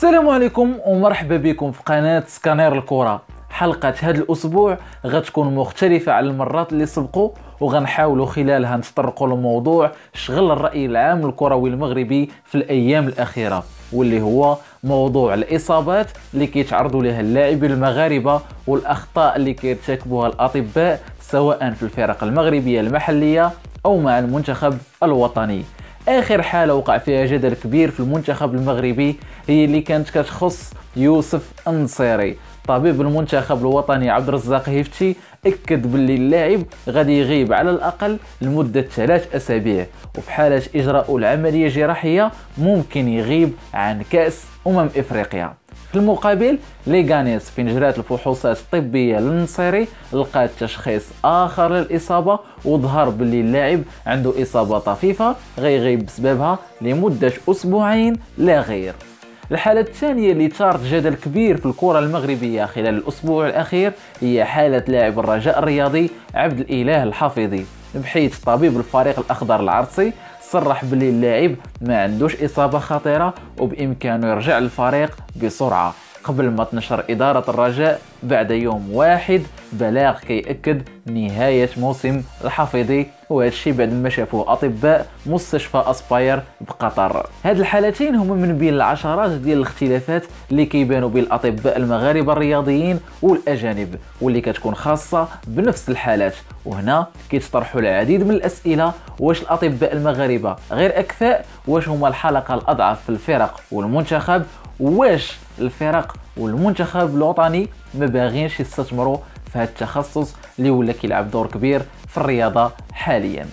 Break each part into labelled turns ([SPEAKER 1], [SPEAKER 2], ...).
[SPEAKER 1] السلام عليكم ومرحبا بكم في قناة سكانير الكرة. حلقة هذا الأسبوع غتكون مختلفة على المرات اللي سبقوا، وغنحاولوا خلالها نتطرقوا لموضوع شغل الرأي العام الكروي المغربي في الأيام الأخيرة، واللي هو موضوع الإصابات اللي كيتعرضوا لها اللاعبين المغاربة والأخطاء اللي كيرتكبوها الأطباء سواء في الفرق المغربية المحلية أو مع المنتخب الوطني. اخر حاله وقع فيها جدل كبير في المنتخب المغربي هي اللي كانت كتخص يوسف النصيري. طبيب المنتخب الوطني عبد الرزاق هيفتي اكد باللي اللاعب غادي يغيب على الاقل لمده 3 أسابيع، وفي حاله اجراء العمليه الجراحيه ممكن يغيب عن كاس افريقيا. في المقابل ليغانيس فين جرات الفحوصات الطبيه للنصيري لقات تشخيص اخر للاصابه، وظهر باللي اللاعب عنده اصابه طفيفه غيغيب بسببها لمده اسبوعين لا غير. الحالة الثانية اللي ثارت جدل كبير في الكرة المغربية خلال الأسبوع الأخير هي حالة لاعب الرجاء الرياضي عبد الإله الحفيظي، بحيث طبيب الفريق الأخضر العرسي صرح باللي اللاعب ما عندوش إصابة خطيرة وبإمكانه يرجع للفريق بسرعة، قبل ما تنشر إدارة الرجاء بعد يوم واحد بلاغ كيأكد نهاية موسم الحفيظي، وهذا الشيء بعد ما شافوه أطباء مستشفى أسباير بقطر. هاد الحالتين هما من بين العشرات ديال الاختلافات اللي كيبانوا بين الأطباء المغاربة الرياضيين والأجانب، واللي كتكون خاصة بنفس الحالات. وهنا كيتطرحوا العديد من الأسئلة: واش الأطباء المغاربة غير أكفاء؟ واش هما الحلقة الأضعف في الفرق والمنتخب؟ واش الفرق والمنتخب الوطني ما باغينش يستثمروا في هذا التخصص اللي ولا كيلعب دور كبير في الرياضه حاليا؟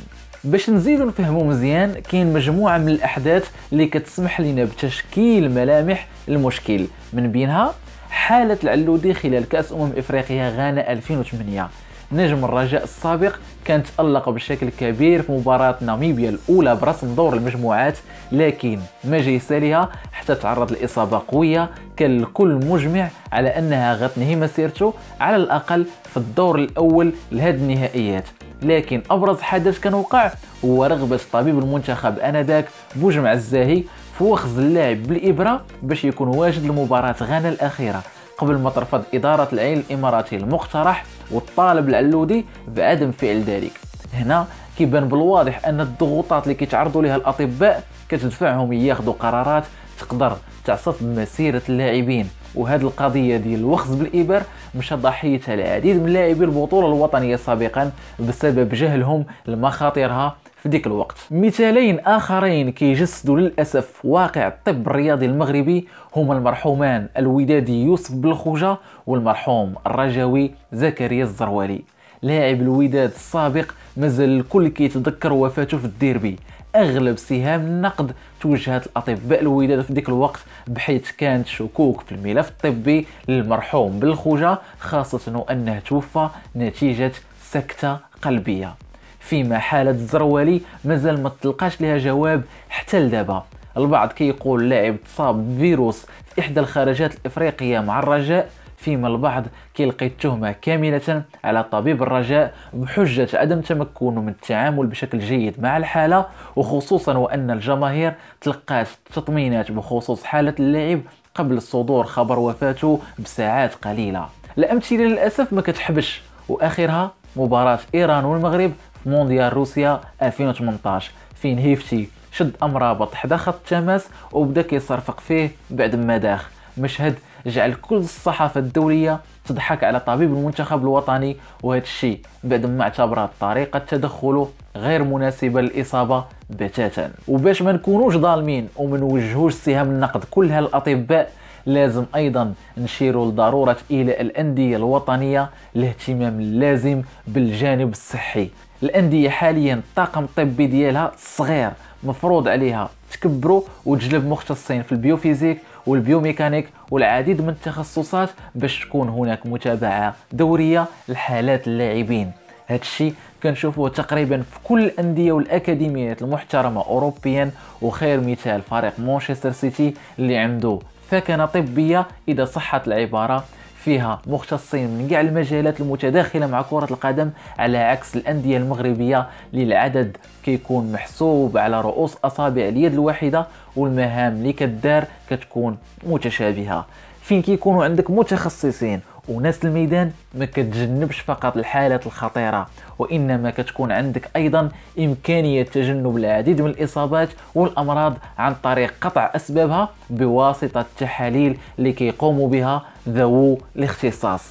[SPEAKER 1] باش نزيدو نفهمو مزيان، كاين مجموعه من الاحداث اللي كتسمح لنا بتشكيل ملامح المشكل، من بينها حاله العلودي خلال كاس افريقيا غانا 2008. نجم الرجاء السابق كان تألق بشكل كبير في مباراة ناميبيا الأولى برسم دور المجموعات، لكن ما جاي ساليها حتى تعرض لإصابة قوية. كان الكل مجمع على أنها غتنهي مسيرته على الأقل في الدور الأول لهذه النهائيات، لكن أبرز حدث كان وقع هو رغبة طبيب المنتخب آنذاك بوجمع الزاهي في وخز اللاعب بالإبرة باش يكون واجد لمباراة غانا الأخيرة، قبل ما ترفض إدارة العين الإماراتي المقترح وطالب العلودي بعدم فعل ذلك. هنا كيبان بالواضح أن الضغوطات اللي كيتعرضوا لها الأطباء كتدفعهم ياخذوا قرارات تقدر تعصف بمسيرة اللاعبين، وهذه القضية ديال الوخز بالإبر مشى ضحيتها العديد من لاعبي البطولة الوطنية سابقا بسبب جهلهم لمخاطرها في ديك الوقت. مثالين آخرين كيجسدوا للأسف واقع الطب الرياضي المغربي هما المرحومان الودادي يوسف بالخوجة والمرحوم الرجاوي زكريا الزروالي. لاعب الوداد السابق مازال الكل كيتذكر وفاته في الديربي. اغلب سهام النقد توجهت الاطباء الوداد في ديك الوقت، بحيث كانت شكوك في الملف الطبي للمرحوم بالخوجة، خاصة انه توفى نتيجة سكتة قلبية. فيما حالة الزروالي مازال ما تلقاش لها جواب حتى لدابا. البعض كيقول اللاعب تصاب بفيروس في احدى الخارجات الافريقيه مع الرجاء، فيما البعض كيلقي التهمه كامله على طبيب الرجاء بحجه عدم تمكنه من التعامل بشكل جيد مع الحاله، وخصوصا وان الجماهير تلقات تطمينات بخصوص حاله اللاعب قبل صدور خبر وفاته بساعات قليله. الامثله للاسف ما كتحبش، واخرها مباراه ايران والمغرب في مونديال روسيا 2018، فين هيفتي شد امرابط حدا خط التماس وبدا كيصرفق فيه بعد ما داخ. مشهد جعل كل الصحافه الدوليه تضحك على طبيب المنتخب الوطني، وهذا الشيء بعد ما اعتبرت طريقه تدخله غير مناسبه للاصابه بتاتا. وباش ما نكونوش ظالمين وما نوجهوش سهام النقد كلها للاطباء، لازم ايضا نشيروا لضروره الى الانديه الوطنيه الاهتمام اللازم بالجانب الصحي. الانديه حاليا الطاقم الطبي ديالها صغير، مفروض عليها تكبروا وتجلب مختصين في البيوفيزيك والبيوميكانيك والعديد من التخصصات باش تكون هناك متابعه دوريه لحالات اللاعبين. هذا الشيء كنشوفوه تقريبا في كل الانديه والاكاديميات المحترمه اوروبيا، وخير مثال فريق مانشستر سيتي اللي عنده ثكنه طبيه اذا صحت العباره فيها مختصين من كاع المجالات المتداخله مع كره القدم، على عكس الانديه المغربيه اللي العدد كيكون محسوب على رؤوس اصابع اليد الواحده، والمهام اللي كدار كتكون متشابهه. فين كيكونوا عندك متخصصين وناس الميدان، ما كتجنبش فقط الحالات الخطيره، وانما كتكون عندك ايضا امكانيه تجنب العديد من الاصابات والامراض عن طريق قطع اسبابها بواسطه التحاليل اللي كيقوموا بها ذوو الاختصاص.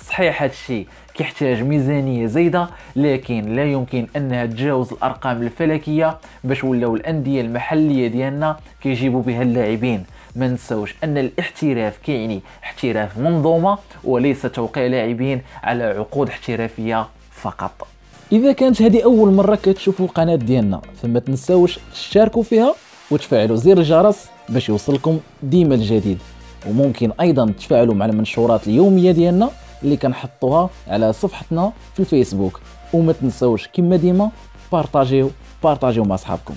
[SPEAKER 1] صحيح هذا الشيء كيحتاج ميزانيه زايده، لكن لا يمكن انها تجاوز الارقام الفلكيه باش ولاو الانديه المحليه ديالنا كيجيبوا بها اللاعبين. ما نساوش ان الاحتراف كيعني احتراف منظومه وليس توقيع لاعبين على عقود احترافيه فقط. اذا كانت هذه اول مره كتشوفوا القناه ديالنا فما تنساوش تشاركوا فيها وتفعلوا زر الجرس باش يوصلكم ديما الجديد، وممكن ايضا تفاعلوا مع المنشورات اليوميه ديالنا اللي كنحطوها على صفحتنا في الفيسبوك، وما تنساوش كما ديما بارطاجيو مع اصحابكم.